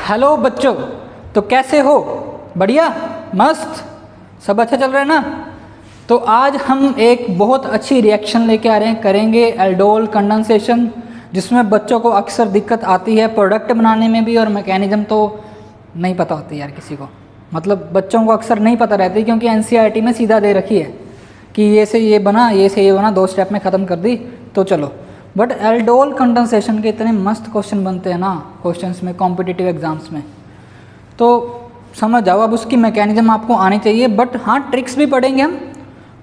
Hello बच्चों, तो कैसे हो? बढ़िया, मस्त, सब अच्छा चल रहा है ना? तो आज हम एक बहुत अच्छी रिएक्शन लेके आ रहे हैं, करेंगे एल्डोल कंडेंसेशन, जिसमें बच्चों को अक्सर दिक्कत आती है प्रोडक्ट बनाने में भी, और मैकेनिज्म तो नहीं पता होती यार किसी को। मतलब बच्चों को अक्सर नहीं पता रहती, क्योंकि एनसीईआरटी में सीधा दे रखी है कि ये से ये बना, ये से ये बना, 2 स्टेप में ख़त्म कर दी तो चलो। बट एल्डोल कंडेंसेशन के इतने मस्त क्वेश्चन बनते हैं ना क्वेश्चंस में, कॉम्पिटिटिव एग्जाम्स में, तो समझ जाओ। अब उसकी मैकेनिज्म आपको आनी चाहिए, बट हाँ ट्रिक्स भी पढ़ेंगे हम,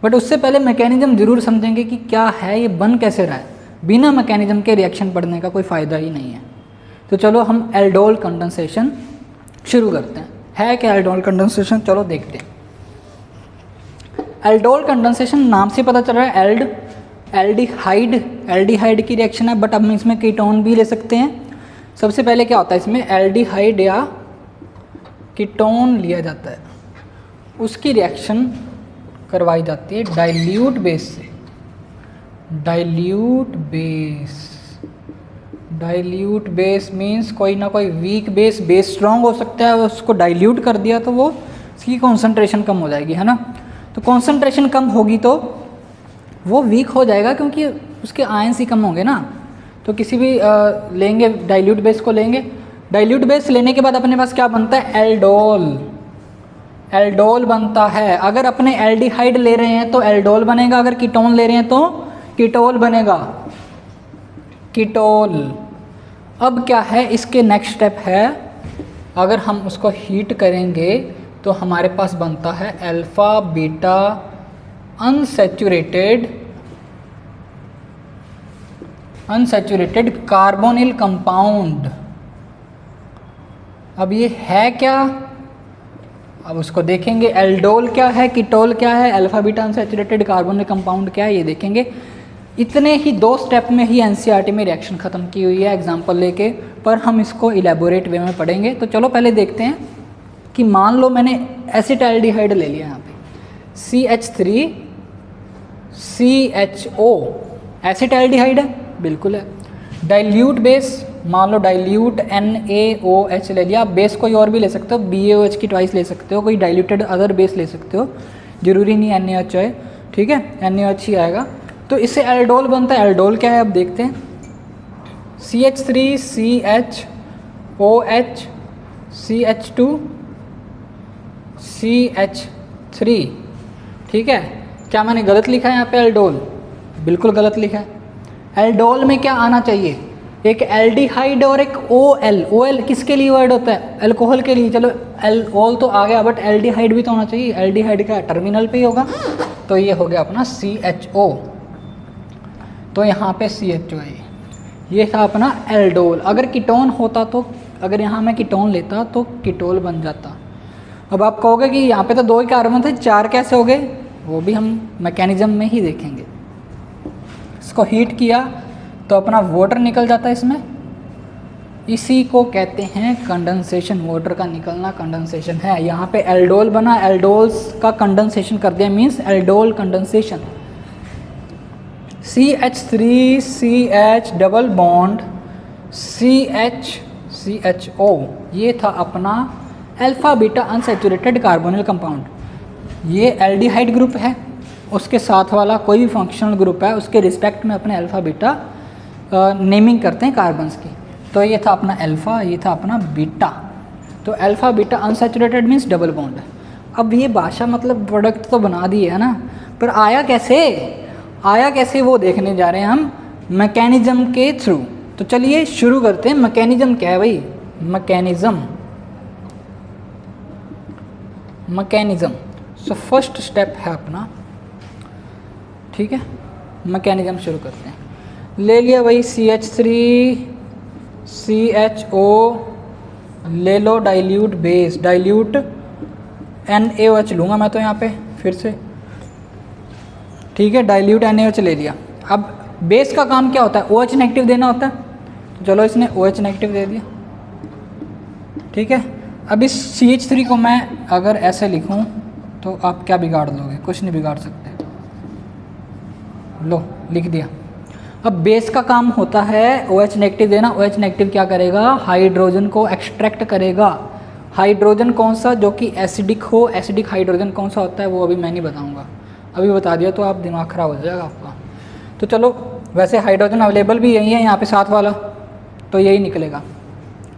बट उससे पहले मैकेनिज्म ज़रूर समझेंगे कि क्या है, ये बन कैसे रहा है। बिना मैकेनिज्म के रिएक्शन पढ़ने का कोई फ़ायदा ही नहीं है। तो चलो हम एल्डोल कंडेंसेशन शुरू करते हैं। है क्या एल्डोल कंडेंसेशन? चलो देखते हैं। एल्डोल कंडेंसेशन नाम से पता चल रहा है एल्डिहाइड की रिएक्शन है, बट अब हम इसमें कीटोन भी ले सकते हैं। सबसे पहले क्या होता है इसमें, एल्डिहाइड या कीटोन लिया जाता है, उसकी रिएक्शन करवाई जाती है डाइल्यूट बेस से। डाइल्यूट बेस मीन्स कोई ना कोई वीक बेस स्ट्रॉन्ग हो सकता है, उसको डाइल्यूट कर दिया तो वो उसकी कॉन्सेंट्रेशन कम हो जाएगी, है ना? तो कॉन्सेंट्रेशन कम होगी तो वो वीक हो जाएगा, क्योंकि उसके आयंस ही कम होंगे ना। तो किसी भी लेंगे डाइल्यूट बेस को लेंगे, डाइल्यूट बेस लेने के बाद अपने पास क्या बनता है, एल्डोल बनता है। अगर अपने एल्डिहाइड ले रहे हैं तो एल्डोल बनेगा, अगर कीटोन ले रहे हैं तो कीटोल बनेगा, कीटोल। अब क्या है, इसके नेक्स्ट स्टेप है, अगर हम उसको हीट करेंगे तो हमारे पास बनता है alpha beta unsaturated carbonyl compound. अब ये है क्या, अब उसको देखेंगे। एल्डोल क्या है, कीटोल क्या है, alpha beta unsaturated carbonyl compound क्या है, ये देखेंगे। इतने ही 2 स्टेप में ही एनसीईआरटी में रिएक्शन ख़त्म की हुई है एग्जाम्पल लेके, पर हम इसको इलेबोरेट वे में पढ़ेंगे। तो चलो पहले देखते हैं कि मान लो मैंने एसिटाल्डिहाइड ले लिया यहाँ पे, CH3CHO, एसिटाल्डिहाइड है, बिल्कुल है। डाइल्यूट बेस, मान लो डाइल्यूट NaOH ले लिया। आप बेस कोई और भी ले सकते हो, BaOH की ट्वाइस ले सकते हो, कोई डाइल्यूटेड अदर बेस ले सकते हो, जरूरी नहीं NaOH है, ठीक है, NaOH ही आएगा। तो इससे एल्डोल बनता है। एल्डोल क्या है अब देखते हैं, CH3CHOH CH2CH3, ठीक है। क्या मैंने गलत लिखा है यहाँ पे एल्डोल? बिल्कुल गलत लिखा है। एल्डोल में क्या आना चाहिए, एक एल्डिहाइड और एक OL किसके लिए वर्ड होता है, अल्कोहल के लिए। चलो एल तो आ गया, बट एल्डिहाइड भी तो होना चाहिए। एल्डिहाइड का टर्मिनल पे ही होगा, तो ये हो गया अपना CHO, तो यहाँ पे CHO है। ये था अपना एल्डोल। अगर कीटोन होता तो, अगर यहाँ मैं कीटोन लेता तो कीटोल बन जाता। अब आप कहोगे कि यहाँ पे तो 2 ही कार्बन थे, 4 कैसे हो गए? वो भी हम मैकेनिज्म में ही देखेंगे। इसको हीट किया तो अपना वाटर निकल जाता है इसमें, इसी को कहते हैं कंडेंसेशन। वाटर का निकलना कंडेंसेशन है। यहाँ पे एल्डोल बना, एल्डोल्स का कंडेंसेशन कर दिया, means aldol condensation. CH3CH double bond CHO, ये था अपना alpha beta unsaturated carbonyl compound. ये एल्डिहाइड ग्रुप है, उसके साथ वाला कोई भी फंक्शनल ग्रुप है, उसके रिस्पेक्ट में अपने अल्फा बीटा नेमिंग करते हैं कार्बन्स की। तो ये था अपना अल्फा, ये था अपना बीटा। तो alpha beta unsaturated means double bond. अब ये भाषा मतलब प्रोडक्ट तो बना दी है ना, पर आया कैसे वो देखने जा रहे हैं हम मैकेनिज्म के थ्रू। तो चलिए शुरू करते हैं। मैकेनिज्म क्या है भाई? मैकेनिज्म सो फर्स्ट स्टेप है अपना, ठीक है। मैकेनिज्म शुरू करते हैं। ले लिया भाई CH3CHO, ले लो डाइल्यूट बेस, डाइल्यूट NaOH लूँगा मैं तो यहाँ पे फिर से, ठीक है। डाइल्यूट NaOH ले लिया। अब बेस का काम क्या होता है, OH नेगेटिव देना होता है, तो चलो इसने OH नेगेटिव दे दिया, ठीक है। अब इस CH3 को मैं अगर ऐसे लिखूं तो आप क्या बिगाड़ लोगे? कुछ नहीं बिगाड़ सकते। लो लिख दिया। अब बेस का काम होता है OH नेगेटिव देना। OH नेगेटिव क्या करेगा, हाइड्रोजन को एक्सट्रैक्ट करेगा। हाइड्रोजन कौन सा, जो कि एसिडिक हो। एसिडिक हाइड्रोजन कौन सा होता है वो अभी मैं नहीं बताऊंगा, अभी बता दिया तो आप दिमाग ख़राब हो जाएगा आपका। तो चलो, वैसे हाइड्रोजन अवेलेबल भी यही है यहाँ पे साथ वाला, तो यही निकलेगा।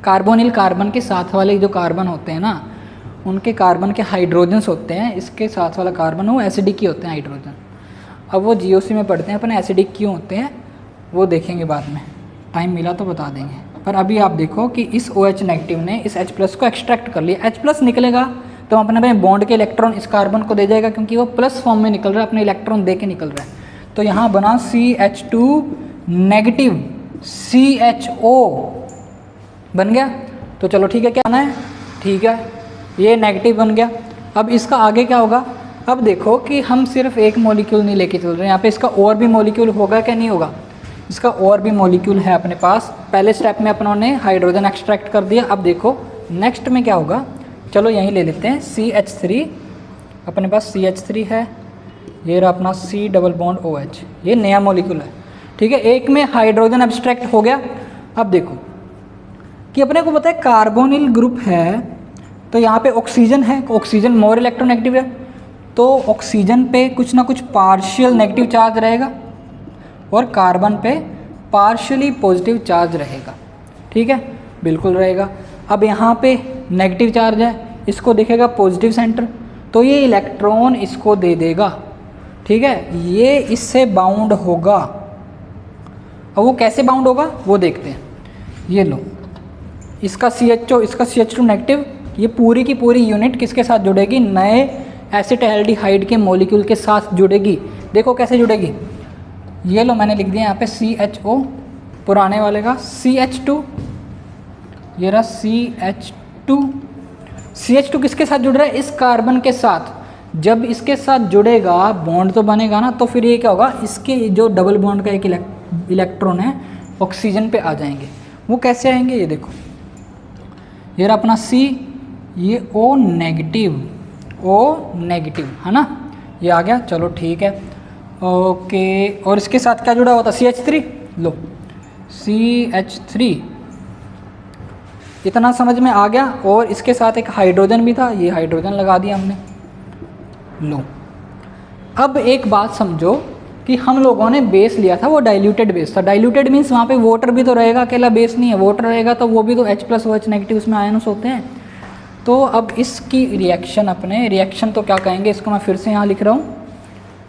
कार्बोनिल कार्बन के साथ वाले जो कार्बन होते हैं ना, उनके कार्बन के हाइड्रोजन्स होते हैं, इसके साथ वाला कार्बन वो एसिडिक ही होते हैं हाइड्रोजन। अब वो GOC में पढ़ते हैं अपने, एसिडिक क्यों होते हैं वो देखेंगे बाद में, टाइम मिला तो बता देंगे। पर अभी आप देखो कि इस OH नेगेटिव ने इस H+ को एक्सट्रैक्ट कर लिया। H+ निकलेगा तो अपने बॉन्ड के इलेक्ट्रॉन इस कार्बन को दे जाएगा, क्योंकि वो प्लस फॉर्म में निकल रहा है, अपने इलेक्ट्रॉन दे के निकल रहा है। तो यहाँ बना CH2 नेगेटिव, CHO बन गया। तो चलो ठीक है, क्या आना है, ठीक है, ये नेगेटिव बन गया। अब इसका आगे क्या होगा, अब देखो कि हम सिर्फ एक मॉलिक्यूल नहीं लेके चल रहे हैं, यहाँ पे इसका और भी मॉलिक्यूल होगा क्या, नहीं होगा। इसका और भी मॉलिक्यूल है अपने पास। पहले स्टेप में अपनों ने हाइड्रोजन एक्सट्रैक्ट कर दिया। अब देखो नेक्स्ट में क्या होगा, चलो यहीं ले लेते हैं CH3। अपने पास CH3 है, ये रहा अपना C डबल बॉन्ड OH, ये नया मॉलिक्यूल है, ठीक है। एक में हाइड्रोजन एब्स्ट्रैक्ट हो गया। अब देखो कि अपने को पता है कार्बोनिल ग्रुप है, तो यहाँ पे ऑक्सीजन है, ऑक्सीजन मोर इलेक्ट्रोनेगेटिव है, तो ऑक्सीजन पे कुछ ना कुछ पार्शियल नेगेटिव चार्ज रहेगा और कार्बन पे पार्शियली पॉजिटिव चार्ज रहेगा, ठीक है, बिल्कुल रहेगा। अब यहाँ पे नेगेटिव चार्ज है, इसको दिखेगा पॉजिटिव सेंटर, तो ये इलेक्ट्रॉन इसको दे देगा, ठीक है, ये इससे बाउंड होगा। अब वो कैसे बाउंड होगा वो देखते हैं। ये लो, इसका CHO, इसका CH2 नेगेटिव, ये पूरी की पूरी यूनिट किसके साथ जुड़ेगी, नए एसिटाल्डिहाइड के मॉलिक्यूल के साथ जुड़ेगी। देखो कैसे जुड़ेगी, ये लो मैंने लिख दिया यहाँ पे CHO, पुराने वाले का CH2, ये रहा CH2। CH2 किसके साथ जुड़ रहा है, इस कार्बन के साथ। जब इसके साथ जुड़ेगा बॉन्ड तो बनेगा ना, तो फिर ये क्या होगा, इसके जो डबल बॉन्ड का एक इलेक्ट्रॉन है ऑक्सीजन पे आ जाएंगे। वो कैसे आएंगे, ये देखो, ये रहा अपना C, ये O नेगेटिव है ना, ये आ गया। चलो ठीक है, ओके। और इसके साथ क्या जुड़ा हुआ था, CH3, लो CH3, इतना समझ में आ गया। और इसके साथ एक हाइड्रोजन भी था, ये हाइड्रोजन लगा दिया हमने, लो। अब एक बात समझो कि हम लोगों ने बेस लिया था, वो डाइल्यूटेड बेस था। डाइल्यूटेड मीन्स वहाँ पे वाटर भी तो रहेगा, अकेला बेस नहीं है। वाटर रहेगा तो वो भी तो H+ OH नेगेटिव उसमें आयन्स होते हैं। तो अब इसकी रिएक्शन, अपने रिएक्शन तो क्या कहेंगे, इसको मैं फिर से यहाँ लिख रहा हूँ,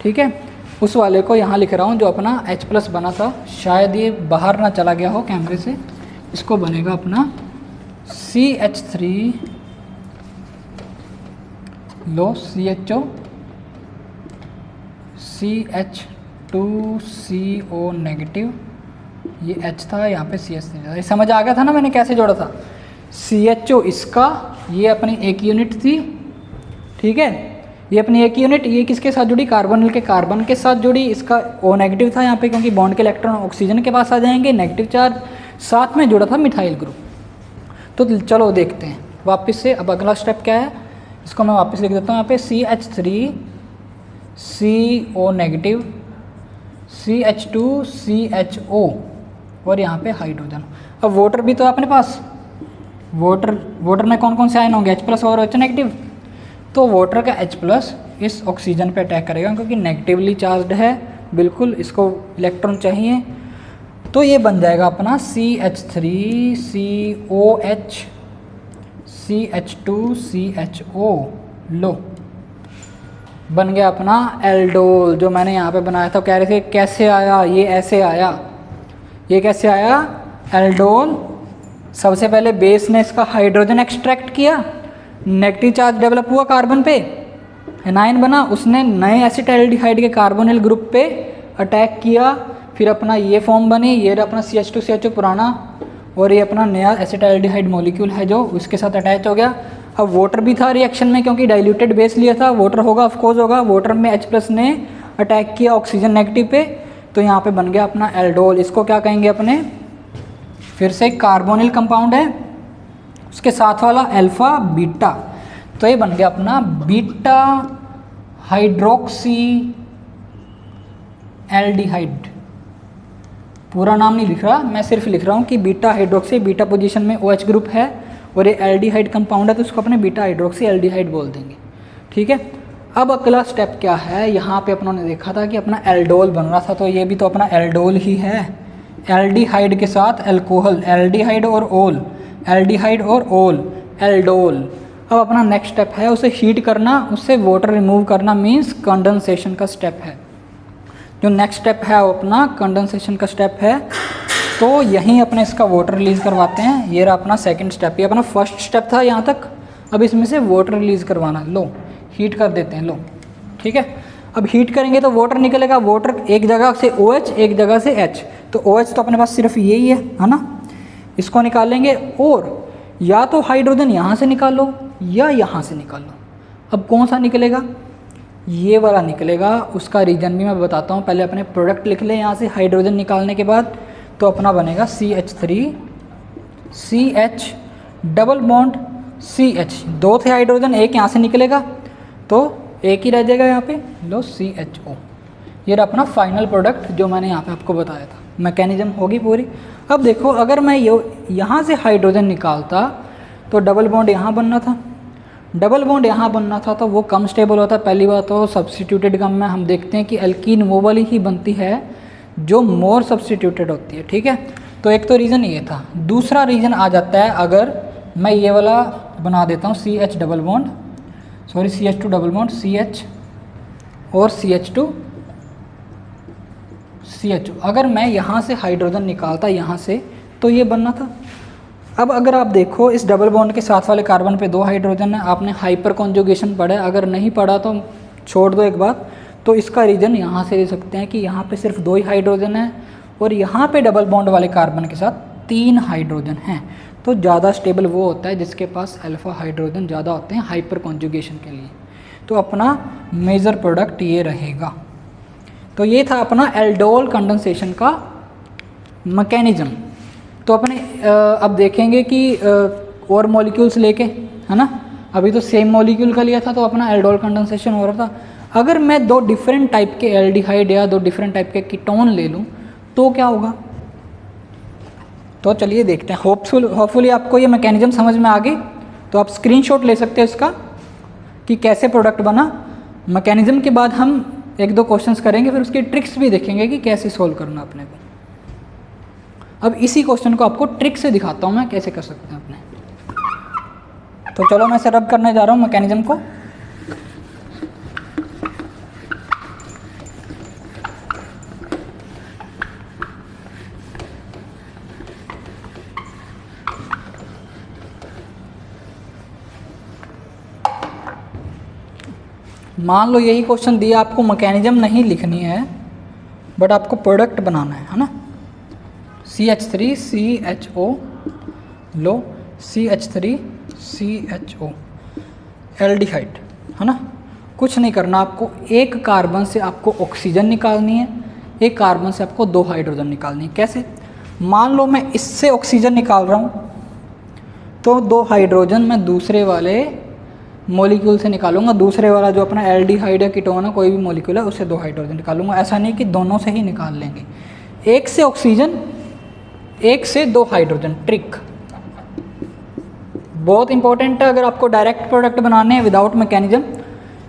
ठीक है, उस वाले को यहाँ लिख रहा हूँ जो अपना H+ बना था, शायद ये बाहर ना चला गया हो कैमरे से। इसको बनेगा अपना CH3, लो CHO, CH2CO नेगेटिव, ये H था, यहाँ पे CH3 था। ये समझ आ गया था ना मैंने कैसे जोड़ा था। CHO इसका, ये अपनी एक यूनिट थी, ठीक है, ये अपनी एक यूनिट, ये किसके साथ जुड़ी, कार्बोनिल के कार्बन के साथ जुड़ी। इसका O नेगेटिव था यहाँ पे, क्योंकि बॉन्ड के इलेक्ट्रॉन ऑक्सीजन के पास आ जाएंगे, नेगेटिव चार्ज। साथ में जुड़ा था मिथाइल ग्रुप। तो चलो देखते हैं वापस से। अब अगला स्टेप क्या है, इसको मैं वापस लिख देता हूँ यहाँ पे, CH3 CO negative, CH2 CHO, और यहाँ पे हाइड्रोजन। अब वाटर भी तो है अपने पास, वाटर में कौन कौन से आयन होंगे, H+ और OH नेगेटिव। तो वाटर का H+ इस ऑक्सीजन पे अटैक करेगा, क्योंकि नेगेटिवली चार्ज्ड है, बिल्कुल इसको इलेक्ट्रॉन चाहिए। तो ये बन जाएगा अपना CH3 COH CH2 CHO, लो बन गया अपना एल्डोल। जो मैंने यहाँ पे बनाया था, कह रहे थे कैसे आया, ये ऐसे आया। ये कैसे आया, एल्डोल। सबसे पहले बेस ने इसका हाइड्रोजन एक्सट्रैक्ट किया, नेगेटिव चार्ज डेवलप हुआ कार्बन पे, एनायन बना, उसने नए एसिटाल्डिहाइड के कार्बोनिल ग्रुप पे अटैक किया, फिर अपना ये फॉर्म बनी, ये अपना CH2 CHO पुराना, और ये अपना नया एसिटाल्डिहाइड मॉलिक्यूल है जो उसके साथ अटैच हो गया। अब वाटर भी था रिएक्शन में, क्योंकि डाइल्यूटेड बेस लिया था, वाटर होगा, ऑफकोर्स होगा। वाटर में H+ ने अटैक किया ऑक्सीजन नेगेटिव पे, तो यहाँ पे बन गया अपना एल्डोल। इसको क्या कहेंगे अपने, फिर से कार्बोनिल कंपाउंड है, उसके साथ वाला अल्फा बीटा, तो ये बन गया अपना बीटा हाइड्रोक्सी एल्डिहाइड। पूरा नाम नहीं लिख रहा, मैं सिर्फ लिख रहा हूँ कि बीटा हाइड्रोक्सी बीटा पोजीशन में OH ग्रुप है और ये एल्डिहाइड कंपाउंड है, तो उसको अपने बीटा हाइड्रोक्सी एल्डिहाइड बोल देंगे। ठीक है, अब अगला स्टेप क्या है, यहाँ पे अपनों ने देखा था कि अपना एल्डोल बन रहा था, तो ये भी तो अपना एल्डोल ही है, एल्डिहाइड के साथ एल्कोहल, एल्डिहाइड और ओल, एल्डिहाइड और ओल, एल्डोल। अब अपना नेक्स्ट स्टेप है उसे हीट करना, उससे वाटर रिमूव करना, मीन्स कंडेंसेशन का स्टेप है। जो नेक्स्ट स्टेप है वो अपना कंडेंसेशन का स्टेप है, तो यहीं अपने इसका वाटर रिलीज़ करवाते हैं। ये रहा अपना सेकंड स्टेप, ये अपना फर्स्ट स्टेप था यहाँ तक। अब इसमें से वाटर रिलीज़ करवाना, लो हीट कर देते हैं, लो ठीक है। अब हीट करेंगे तो वाटर निकलेगा, वाटर एक जगह से OH एक जगह से H, तो OH तो अपने पास सिर्फ यही है ना, इसको निकालेंगे और या तो हाइड्रोजन यहाँ से निकालो या यहाँ से निकालो। अब कौन सा निकलेगा, ये वाला निकलेगा, उसका रीजन भी मैं बताता हूँ। पहले अपने प्रोडक्ट लिख लें यहाँ से हाइड्रोजन निकालने के बाद, तो अपना बनेगा CH3 CH double bond CH, दो थे हाइड्रोजन, एक यहाँ से निकलेगा तो एक ही रह जाएगा यहाँ पे, लो CHO। ये रहा अपना फाइनल प्रोडक्ट जो मैंने यहाँ पे आपको बताया था, मैकेनिज्म होगी पूरी। अब देखो अगर मैं यहाँ से हाइड्रोजन निकालता तो डबल बॉन्ड यहाँ बनना था, डबल बॉन्ड यहाँ बनना था, तो वो कम स्टेबल होता है। पहली बात तो सब्सटीट्यूटेड गम में हम देखते हैं कि एल्कीन वो वाली ही बनती है जो मोर सब्सटीट्यूटेड होती है। ठीक है, तो एक तो रीज़न ये था। दूसरा रीज़न आ जाता है अगर मैं ये वाला बना देता हूँ CH double bond, sorry CH2 double bond, CH और CH2 CHO। अगर मैं यहाँ से हाइड्रोजन निकालता यहाँ से तो ये बनना था। अब अगर आप देखो इस डबल बॉन्ड के साथ वाले कार्बन पे 2 हाइड्रोजन है, आपने हाइपर कॉन्जुगेशन पढ़ा है, अगर नहीं पढ़ा तो छोड़ दो एक बात। तो इसका रीज़न यहाँ से दे सकते हैं कि यहाँ पे सिर्फ 2 ही हाइड्रोजन है और यहाँ पे डबल बॉन्ड वाले कार्बन के साथ 3 हाइड्रोजन हैं। तो ज़्यादा स्टेबल वो होता है जिसके पास अल्फ़ा हाइड्रोजन ज़्यादा होते हैं हाइपर कॉन्जुगेशन के लिए। तो अपना मेजर प्रोडक्ट ये रहेगा। तो ये था अपना एल्डोल कंडेंसेशन का मैकेनिज्म। तो अपने अब देखेंगे कि और मॉलिक्यूल्स लेके, है ना, अभी तो सेम मॉलिक्यूल का लिया था तो अपना एल्डोल कंडेंसेशन हो रहा था। अगर मैं 2 डिफरेंट टाइप के एल्डिहाइड या 2 डिफरेंट टाइप के कीटोन ले लूँ तो क्या होगा, तो चलिए देखते हैं। होपफुली आपको ये मैकेनिज्म समझ में आ गई। तो आप स्क्रीनशॉट ले सकते हैं इसका कि कैसे प्रोडक्ट बना। मैकेनिज्म के बाद हम 1-2 क्वेश्चंस करेंगे, फिर उसकी ट्रिक्स भी देखेंगे कि कैसे सोल्व करना अपने को। अब इसी क्वेश्चन को आपको ट्रिक से दिखाता हूँ मैं कैसे कर सकते हैं अपने। तो चलो मैं सेटअप करने जा रहा हूँ मैकेनिज्म को। मान लो यही क्वेश्चन दिया आपको, मैकेनिज्म नहीं लिखनी है बट आपको प्रोडक्ट बनाना है ना। CH3 CHO, लो CH3 CHO एल्डिहाइड, है ना। कुछ नहीं करना आपको, एक कार्बन से आपको ऑक्सीजन निकालनी है, एक कार्बन से आपको 2 हाइड्रोजन निकालनी है। कैसे, मान लो मैं इससे ऑक्सीजन निकाल रहा हूँ तो 2 हाइड्रोजन मैं दूसरे वाले मॉलिक्यूल से निकालूंगा। दूसरे वाला जो अपना एल्डिहाइड या कीटोन है, कोई भी मॉलिक्यूल है, उससे 2 हाइड्रोजन निकालूंगा। ऐसा नहीं कि दोनों से ही निकाल लेंगे, एक से ऑक्सीजन, एक से 2 हाइड्रोजन। ट्रिक बहुत इंपॉर्टेंट है। अगर आपको डायरेक्ट प्रोडक्ट बनाने हैं विदाउट मैकेनिज्म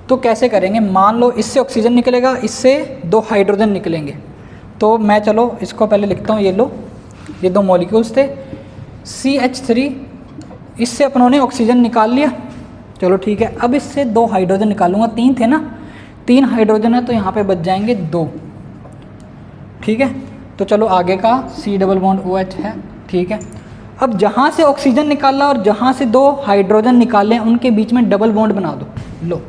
तो कैसे करेंगे। मान लो इससे ऑक्सीजन निकलेगा, इससे 2 हाइड्रोजन निकलेंगे। तो मैं चलो इसको पहले लिखता हूँ, ये लो, ये 2 मॉलिक्यूल्स थे। CH3, इससे अपनों ने ऑक्सीजन निकाल लिया, चलो ठीक है। अब इससे 2 हाइड्रोजन निकालूंगा, 3 थे ना, 3 हाइड्रोजन है तो यहाँ पे बच जाएंगे 2। ठीक है, तो चलो आगे का C डबल बॉन्ड OH है। ठीक है, अब जहाँ से ऑक्सीजन निकाला और जहाँ से 2 हाइड्रोजन निकाले उनके बीच में डबल बॉन्ड बना दो, लो।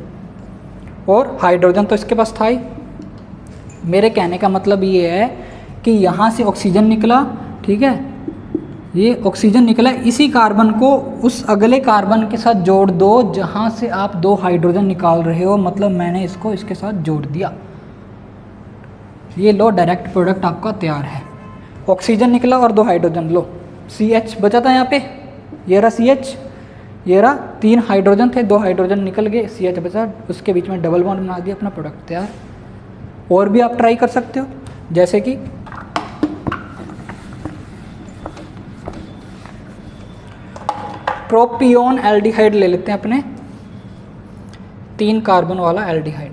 और हाइड्रोजन तो इसके पास था ही। मेरे कहने का मतलब ये है कि यहाँ से ऑक्सीजन निकला, ठीक है, ये ऑक्सीजन निकला, इसी कार्बन को उस अगले कार्बन के साथ जोड़ दो जहाँ से आप 2 हाइड्रोजन निकाल रहे हो। मतलब मैंने इसको इसके साथ जोड़ दिया, ये लो डायरेक्ट प्रोडक्ट आपका तैयार है। ऑक्सीजन निकला और 2 हाइड्रोजन, लो CH बचा था यहाँ पे, ये रहा CH, ये रहा 3 हाइड्रोजन थे, 2 हाइड्रोजन निकल गए, CH बचा, उसके बीच में डबल बॉन्ड बना दिया, अपना प्रोडक्ट तैयार। और भी आप ट्राई कर सकते हो, जैसे कि प्रोपियोन एल्डिहाइड ले लेते हैं अपने, 3 कार्बन वाला एल्डिहाइड।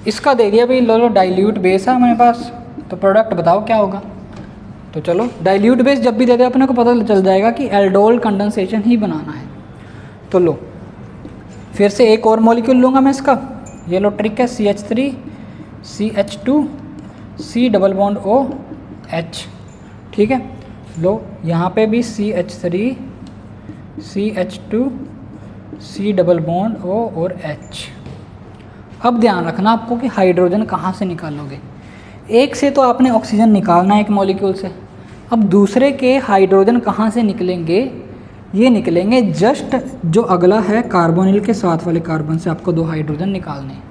इसका दे दिया भाई, लो डाइल्यूट बेस है हमारे पास, तो प्रोडक्ट बताओ क्या होगा। तो चलो डाइल्यूट बेस जब भी दे दे अपने को पता चल जाएगा कि एल्डोल कंडेंसेशन ही बनाना है। तो लो फिर से एक और मॉलिक्यूल लूँगा मैं इसका, ये लो ट्रिक है, CH3 CH2 C double bond OH, ठीक है। लो यहाँ पे भी CH3 CH2 C double bond O और H। अब ध्यान रखना आपको कि हाइड्रोजन कहाँ से निकालोगे। एक से तो आपने ऑक्सीजन निकालना है एक मॉलिक्यूल से, अब दूसरे के हाइड्रोजन कहाँ से निकलेंगे, ये निकलेंगे जस्ट जो अगला है कार्बोनिल के साथ वाले कार्बन से आपको 2 हाइड्रोजन निकालने हैं।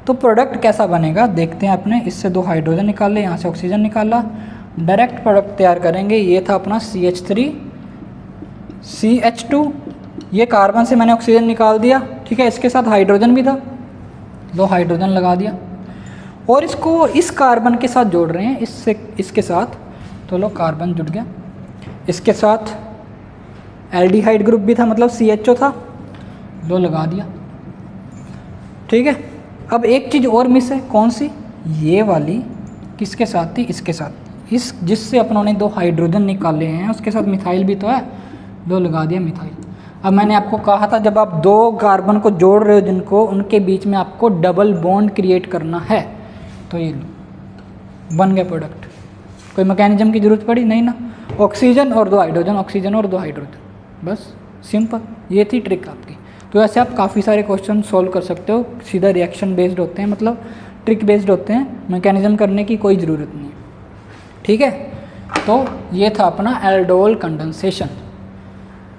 तो प्रोडक्ट कैसा बनेगा देखते हैं अपने, इससे 2 हाइड्रोजन निकाल ले, यहाँ से ऑक्सीजन निकाला, डायरेक्ट प्रोडक्ट तैयार करेंगे। ये था अपना CH3 CH2, ये कार्बन से मैंने ऑक्सीजन निकाल दिया, ठीक है, इसके साथ हाइड्रोजन भी था, 2 हाइड्रोजन लगा दिया और इसको इस कार्बन के साथ जोड़ रहे हैं, इससे इसके साथ, तो लो कार्बन जुड़ गया, इसके साथ एल्डिहाइड ग्रुप भी था मतलब CHO था, लो लगा दिया, ठीक है। अब एक चीज़ और मिस है, कौन सी, ये वाली किसके साथ थी, इसके साथ, इस जिससे अपनों ने 2 हाइड्रोजन निकाले हैं उसके साथ मिथाइल भी तो है, लो लगा दिया मिथाइल। अब मैंने आपको कहा था जब आप 2 कार्बन को जोड़ रहे हो जिनको, उनके बीच में आपको डबल बॉन्ड क्रिएट करना है, तो ये लो बन गया प्रोडक्ट। कोई मैकेनिज्म की ज़रूरत पड़ी नहीं ना, ऑक्सीजन और 2 हाइड्रोजन, ऑक्सीजन और 2 हाइड्रोजन, बस सिंपल, ये थी ट्रिक आपकी। तो ऐसे आप काफ़ी सारे क्वेश्चन सॉल्व कर सकते हो, सीधा रिएक्शन बेस्ड होते हैं, मतलब ट्रिक बेस्ड होते हैं, मैकेनिज्म करने की कोई ज़रूरत नहीं है, ठीक है। तो ये था अपना एल्डोल कंडेंसेशन।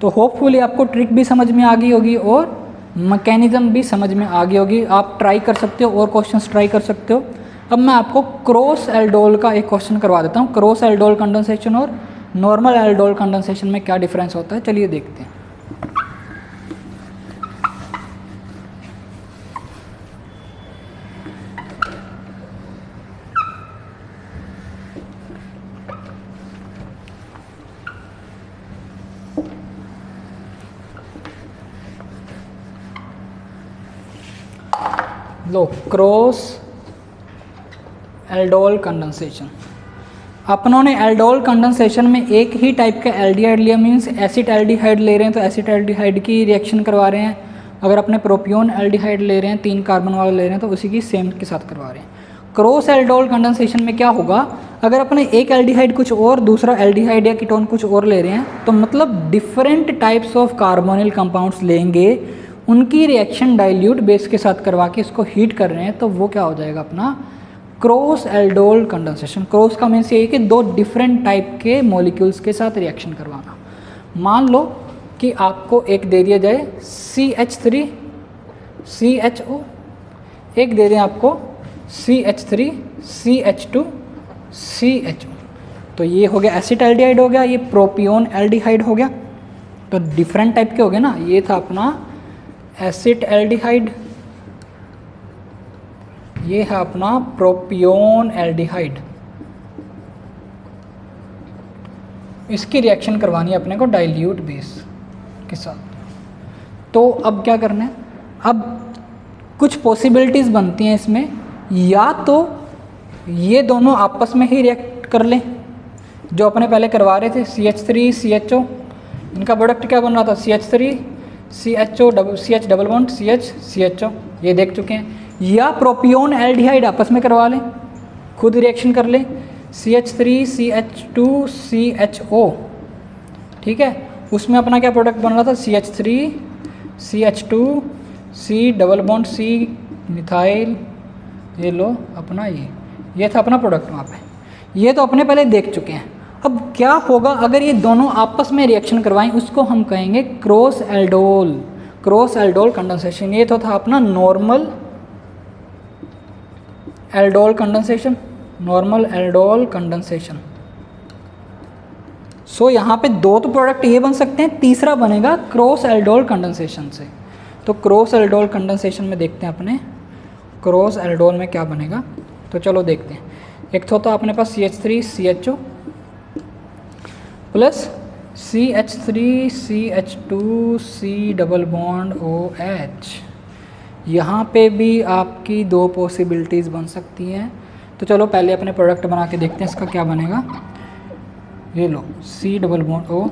तो होपफुली आपको ट्रिक भी समझ में आ गई होगी और मैकेनिज्म भी समझ में आ गई होगी। आप ट्राई कर सकते हो और क्वेश्चंस ट्राई कर सकते हो। अब मैं आपको क्रॉस एल्डोल का एक क्वेश्चन करवा देता हूँ। क्रॉस एल्डोल कंडेंसेशन और नॉर्मल एल्डोल कंडेंसेशन में क्या डिफरेंस होता है, चलिए देखते हैं। लो क्रॉस एल्डोल कंडेंसेशन, अपनों ने एल्डोल कंडेंसेशन में एक ही टाइप का एल्डिहाइड लिया, मीन्स एसिड एल्डिहाइड ले रहे हैं तो एसिड एल्डिहाइड की रिएक्शन करवा रहे हैं। अगर अपने प्रोपियोन एल्डिहाइड ले रहे हैं, 3 कार्बन वाला ले रहे हैं, तो उसी की सेम के साथ करवा रहे हैं। क्रॉस एल्डोल कंडेंसेशन में क्या होगा, अगर अपने एक एल्डिहाइड कुछ और दूसरा एल्डिहाइड या कीटोन कुछ और ले रहे हैं, तो मतलब different types of carbonyl compounds लेंगे, उनकी रिएक्शन डाइल्यूट बेस के साथ करवा के इसको हीट कर रहे हैं, तो वो क्या हो जाएगा अपना क्रॉस एल्डोल कंडेंसेशन। क्रॉस का मीन्स ये है कि 2 डिफरेंट टाइप के मॉलिक्यूल्स के साथ रिएक्शन करवाना। मान लो कि आपको एक दे दिया जाए CH3 CHO, एक दे दें आपको CH3 CH2 CHO, तो ये हो गया एसिड एल्डिहाइड हो गया, ये प्रोपियोन एल्डिहाइड हो गया, तो डिफरेंट टाइप के हो गए ना। ये था अपना एसिड एल्डिहाइड, ये है अपना प्रोपियोन एल्डिहाइड। इसकी रिएक्शन करवानी है अपने को डाइल्यूट बेस के साथ। तो अब क्या करना है, अब कुछ पॉसिबिलिटीज़ बनती हैं इसमें, या तो ये दोनों आपस में ही रिएक्ट कर लें जो अपने पहले करवा रहे थे CH3 CHO, इनका प्रोडक्ट क्या बन रहा था CH3 CHO CH double bond CH CHO, ये देख चुके हैं। या प्रोपियोन एल्डिहाइड आपस में करवा लें, खुद रिएक्शन कर लें CH3 CH2 CHO, ठीक है, उसमें अपना क्या प्रोडक्ट बन रहा था CH3 CH2 C double bond C methyl, ये लो अपना ये था अपना प्रोडक्ट वहाँ पे। ये तो अपने पहले देख चुके हैं। अब क्या होगा अगर ये दोनों आपस में रिएक्शन करवाएं, उसको हम कहेंगे क्रॉस एल्डोल कंडेंसेशन। ये तो था अपना normal aldol condensation, normal aldol condensation. So यहाँ पे 2 तो प्रोडक्ट ये बन सकते हैं, तीसरा बनेगा क्रॉस एल्डोल कंडेंसेशन से। तो क्रॉस एल्डोल कंडेंसेशन में देखते हैं अपने क्रॉस एल्डोल में क्या बनेगा, तो चलो देखते हैं। एक तो अपने पास CH3 CHO plus CH3CH2 C double bond OH। यहाँ पे भी आपकी दो पॉसिबिलिटीज़ बन सकती हैं। तो चलो पहले अपने प्रोडक्ट बना के देखते हैं इसका क्या बनेगा। ये लो C डबल बॉन्ड O,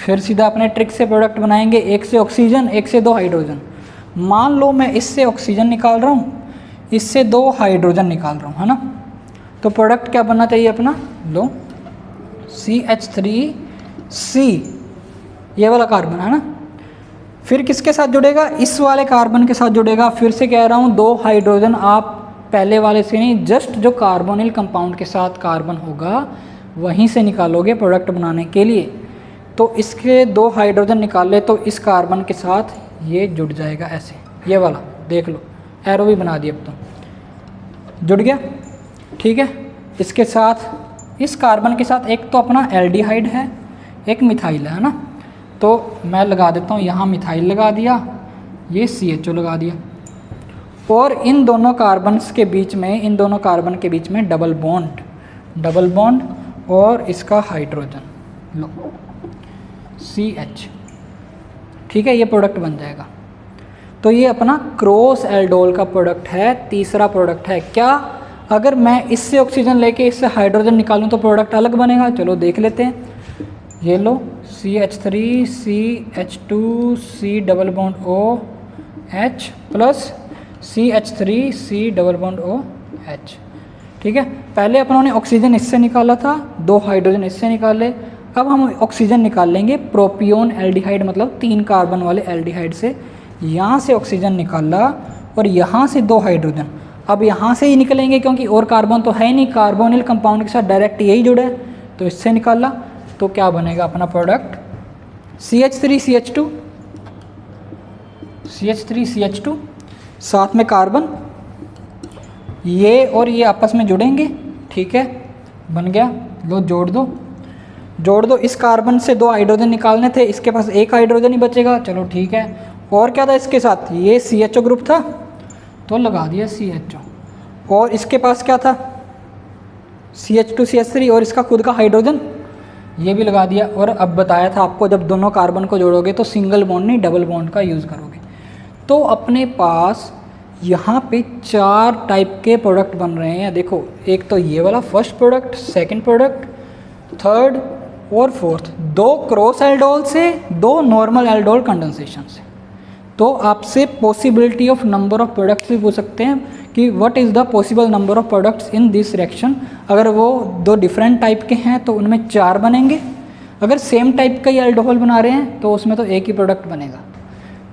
फिर सीधा अपने ट्रिक से प्रोडक्ट बनाएंगे, एक से ऑक्सीजन एक से 2 हाइड्रोजन। मान लो मैं इससे ऑक्सीजन निकाल रहा हूँ, इससे 2 हाइड्रोजन निकाल रहा हूँ, है ना। तो प्रोडक्ट क्या बनना चाहिए अपना, लो CH3C, ये वाला कार्बन है ना। फिर किसके साथ जुड़ेगा, इस वाले कार्बन के साथ जुड़ेगा। फिर से कह रहा हूँ 2 हाइड्रोजन आप पहले वाले से नहीं, जस्ट जो कार्बोनिल कंपाउंड के साथ कार्बन होगा वहीं से निकालोगे प्रोडक्ट बनाने के लिए। तो इसके 2 हाइड्रोजन निकाल ले तो इस कार्बन के साथ ये जुड़ जाएगा ऐसे, ये वाला देख लो, एरो भी बना दिया, अब तो जुड़ गया, ठीक है। इसके साथ इस कार्बन के साथ एक तो अपना एल्डिहाइड है, एक मिथाइल है ना। तो मैं लगा देता हूँ यहाँ मिथाइल लगा दिया, ये CHO लगा दिया, और इन दोनों कार्बन्स के बीच में, इन दोनों कार्बन के बीच में डबल बॉन्ड और इसका हाइड्रोजन, लो CH, ठीक है। ये प्रोडक्ट बन जाएगा। तो ये अपना क्रॉस एल्डोल का प्रोडक्ट है, तीसरा प्रोडक्ट है। क्या अगर मैं इससे ऑक्सीजन लेके इससे हाइड्रोजन निकालूं तो प्रोडक्ट अलग बनेगा, चलो देख लेते हैं। ये लो CH3CH2 C double bond OH plus CH3C double bond OH, ठीक है। पहले अपनों ने ऑक्सीजन इससे निकाला था, 2 हाइड्रोजन इससे निकाले। अब हम ऑक्सीजन निकाल लेंगे प्रोपियोन एल्डिहाइड, मतलब 3 कार्बन वाले एल्डिहाइड से। यहाँ से ऑक्सीजन निकाला और यहाँ से 2 हाइड्रोजन, अब यहाँ से ही निकलेंगे क्योंकि और कार्बन तो है ही नहीं, कार्बोनिल कंपाउंड के साथ डायरेक्ट यही जुड़ा है, तो इससे निकाला। तो क्या बनेगा अपना प्रोडक्ट, CH3CH2 साथ में कार्बन, ये और ये आपस में जुड़ेंगे, ठीक है, बन गया। लो जोड़ दो। इस कार्बन से 2 हाइड्रोजन निकालने थे, इसके पास 1 हाइड्रोजन ही बचेगा, चलो ठीक है। और क्या था इसके साथ, ये CHO ग्रुप था तो लगा दिया CHO, और इसके पास क्या था CH2CH3 और इसका खुद का हाइड्रोजन, ये भी लगा दिया। और अब बताया था आपको जब दोनों कार्बन को जोड़ोगे तो सिंगल बॉन्ड नहीं डबल बॉन्ड का यूज़ करोगे। तो अपने पास यहाँ पे 4 टाइप के प्रोडक्ट बन रहे हैं। देखो, एक तो ये वाला first product, second product, third और फोर्थ, 2 क्रॉस एल्डोल से, 2 नॉर्मल एल्डोल कंडेंसेशन से। तो आपसे possibility of number of products भी पूछ सकते हैं कि what is the possible number of products in this reaction. अगर वो 2 डिफरेंट टाइप के हैं तो उनमें 4 बनेंगे, अगर सेम टाइप का ही एल्डोहल बना रहे हैं तो उसमें तो एक ही प्रोडक्ट बनेगा।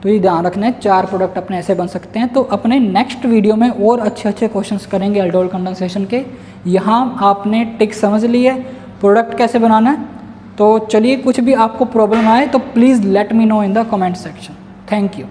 तो ये ध्यान रखना है, 4 प्रोडक्ट अपने ऐसे बन सकते हैं। तो अपने नेक्स्ट वीडियो में और अच्छे क्वेश्चंस करेंगे एल्डोहल कंडेंसेशन के। यहाँ आपने टिक समझ ली है, प्रोडक्ट कैसे बनाना है। तो चलिए, कुछ भी आपको प्रॉब्लम आए तो please let me know in the comment section. Thank you.